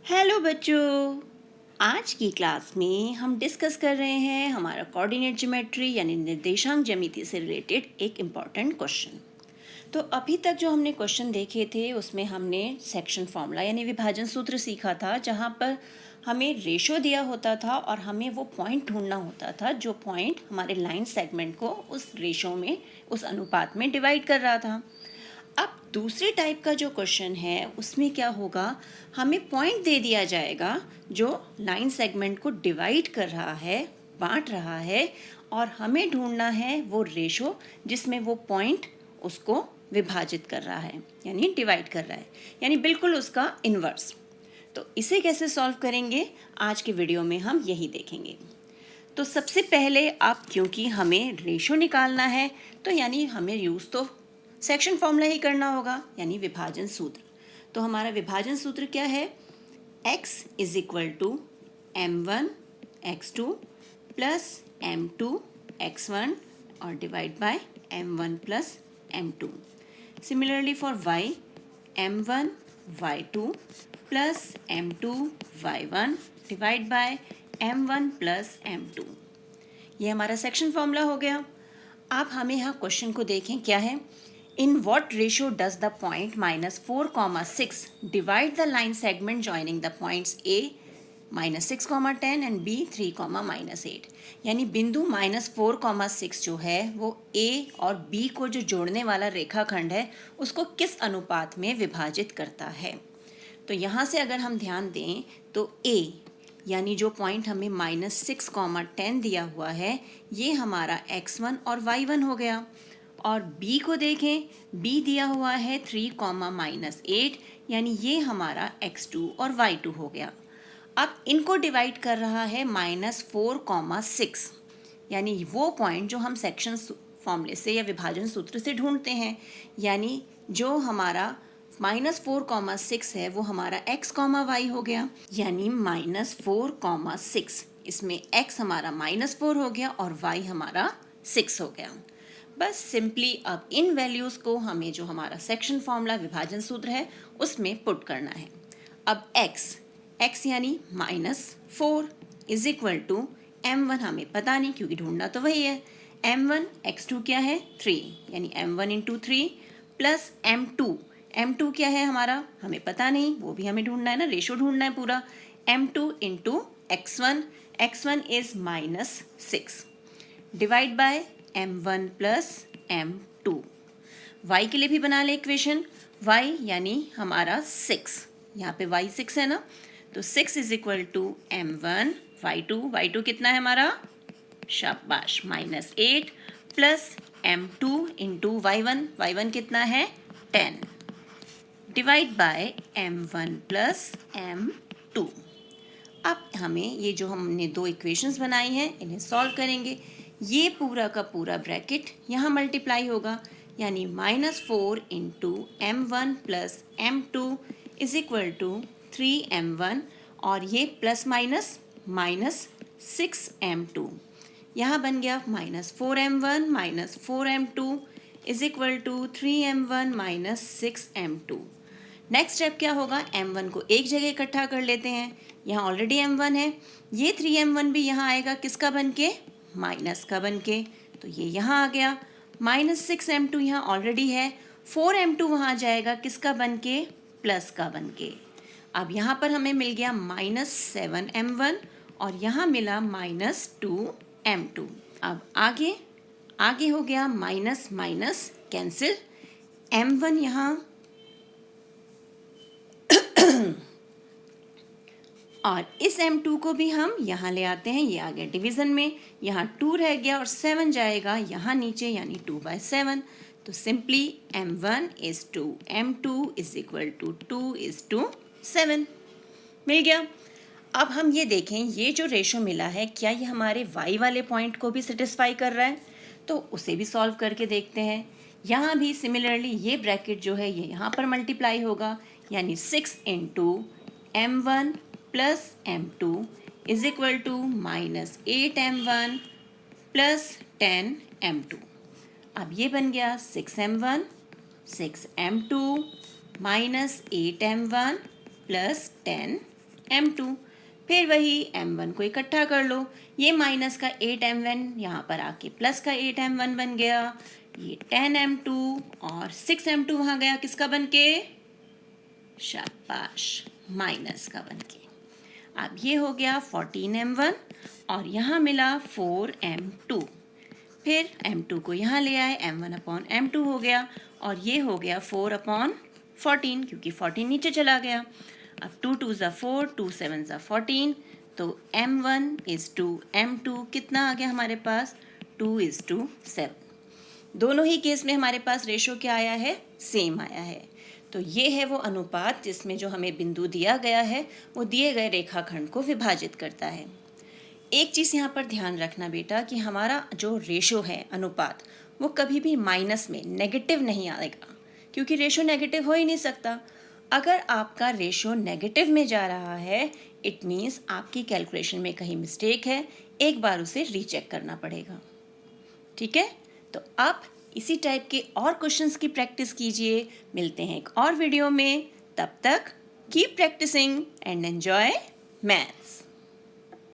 Hello बच्चों, आज की क्लास में हम डिस्कस कर रहे हैं हमारा कोऑर्डिनेट ज्योमेट्री यानी निर्देशांक ज्यामिति से रिलेटेड एक इम्पॉर्टेंट क्वेश्चन। तो अभी तक जो हमने क्वेश्चन देखे थे उसमें हमने सेक्शन फॉर्मूला यानी विभाजन सूत्र सीखा था, जहाँ पर हमें रेशो दिया होता था और हमें वो पॉइंट ढूंढना होता था जो पॉइंट हमारे लाइन सेगमेंट को उस रेशो में, उस अनुपात में डिवाइड कर रहा था। अब दूसरे टाइप का जो क्वेश्चन है उसमें क्या होगा, हमें पॉइंट दे दिया जाएगा जो लाइन सेगमेंट को डिवाइड कर रहा है, बांट रहा है, और हमें ढूंढना है वो रेशो जिसमें वो पॉइंट उसको विभाजित कर रहा है यानी डिवाइड कर रहा है, यानी बिल्कुल उसका इन्वर्स। तो इसे कैसे सॉल्व करेंगे आज के वीडियो में हम यही देखेंगे। तो सबसे पहले आप, क्योंकि हमें रेशो निकालना है तो यानी हमें यूज़ तो सेक्शन फॉर्मूला ही करना होगा यानी विभाजन सूत्र। तो हमारा विभाजन सूत्र क्या है, x is equal to m1 x2 plus m2 x1 और divide by m1 plus m2। Similarly for y, m1 y2 plus m2 y1 divide by m1 plus m2। ये हमारा सेक्शन फॉर्मूला हो गया। अब हमें यहाँ क्वेश्चन को देखें, क्या है, in what ratio does the point -4, 6 divide the line segment joining the points a -6, 10 and b 3, -8। यानी बिंदु -4, 6 जो है वो a और b को जो जोड़ने वाला रेखाखंड है उसको किस अनुपात में विभाजित करता है। तो यहाँ से अगर हम ध्यान दें तो a यानी जो पॉइंट हमें -6, 10 दिया हुआ है ये हमारा x1 और y1 हो गया, और b को देखें, b दिया हुआ है 3, -8 यानी ये हमारा x2 और y2 हो गया। अब इनको डिवाइड कर रहा है -4, 6 यानी वो पॉइंट जो हम सेक्शन फॉर्मूले से या विभाजन सूत्र से ढूंढते हैं, यानी जो हमारा -4, 6 है वो हमारा x, y हो गया, यानी -4, 6। इसमें x हमारा -4 हो गया और y हमारा 6 हो गया। बस सिंपली अब इन वैल्यूज़ को हमें जो हमारा सेक्शन फॉर्मूला विभाजन सूत्र है उसमें पुट करना है। अब x यानी -4 इज इक्वल टू m1 हमें पता नहीं क्योंकि ढूंढना तो वही है, m1 x2 क्या है 3 यानी m1 इंटू 3 प्लस m2 क्या है हमारा हमें पता नहीं, वो भी हमें ढूंढना है ना, रेशो ढूंढना है पूरा, m2 into x1 is -6 divide by m1 plus m2। y के लिए भी बना ले इक्वेशन, y यानी हमारा 6, यहाँ पे y 6 है ना, तो 6 is equal to m1 y2 कितना है हमारा, शाबाश -8 प्लस m2 इंटू y1 कितना है 10 divide by m1 plus m2। अब हमें ये जो हमने दो इक्वेशंस बनाई हैं इन्हें सॉल्व करेंगे। ये पूरा का पूरा ब्रैकेट यहाँ मल्टीप्लाई होगा, यानी -4 into m1 plus m2 is equal to 3m1 और ये प्लस माइनस -6m2। यहाँ बन गया -4m1 -4m2 is equal to 3m1 -6m2। Next step क्या होगा, m1 को एक जगह इकट्ठा कर लेते हैं, यहाँ ऑलरेडी m1 है, ये 3m1 भी यहाँ आएगा किसका बन के, माइनस का बन के, तो ये यहाँ आ गया, -6m2 यहाँ ऑलरेडी है, 4m2 वहाँ जाएगा किसका बन के, प्लस का बन के। अब यहाँ पर हमें मिल गया -7m1 और यहाँ मिला -2m2। अब आगे हो गया माइनस माइनस कैंसिल, m1 यहाँ और इस m2 को भी हम यहाँ ले आते हैं, ये आ गया डिवीज़न में, यहाँ 2 रह गया और 7 जाएगा यहाँ नीचे यानी 2/7। तो simply m1 is 2, m2 is equal to 2 is to 7 मिल गया। अब हम ये देखें, ये जो रेशो मिला है क्या ये हमारे y वाले पॉइंट को भी सेटिस्फाई कर रहा है, तो उसे भी सॉल्व करके देखते हैं। यहाँ भी सिमिलरली ये ब्रैकेट जो है ये यहाँ पर मल्टीप्लाई होगा, यानी 6 into m1 plus m2 is equal to -8m1 plus 10m2। अब ये बन गया 6m1 6m2 -8m1 plus 10 m2। फिर वही m1 को इकट्ठा कर लो, ये माइनस का 8m1 यहाँ पर आके प्लस का 8m1 बन गया, ये 10m2 और 6m2 वहाँ गया किसका बन के, शाबाश, माइनस का बन के। अब ये हो गया 14m1 और यहाँ मिला 4m2। फिर m2 को यहाँ ले आए, m1/m2 हो गया और ये हो गया 4/14 क्योंकि 14 नीचे चला गया। अब 2 2 ज़ा 4, 2 7 ज़ा 14, तो m1:2 m2 कितना आ गया हमारे पास, 2:7। दोनों ही केस में हमारे पास रेशो क्या आया है, सेम आया है। तो ये है वो अनुपात जिसमें जो हमें बिंदु दिया गया है वो दिए गए रेखाखंड को विभाजित करता है। एक चीज़ यहाँ पर ध्यान रखना बेटा कि हमारा जो रेशो है, अनुपात, वो कभी भी माइनस में नेगेटिव नहीं आएगा क्योंकि रेशो नेगेटिव हो ही नहीं सकता। अगर आपका रेशो नेगेटिव में जा रहा है इट मीन्स आपकी कैलकुलेशन में कहीं मिस्टेक है, एक बार उसे रीचेक करना पड़ेगा। ठीक है, तो आप इसी टाइप के और क्वेश्चंस की प्रैक्टिस कीजिए। मिलते हैं एक और वीडियो में, तब तक keep practising and enjoy maths.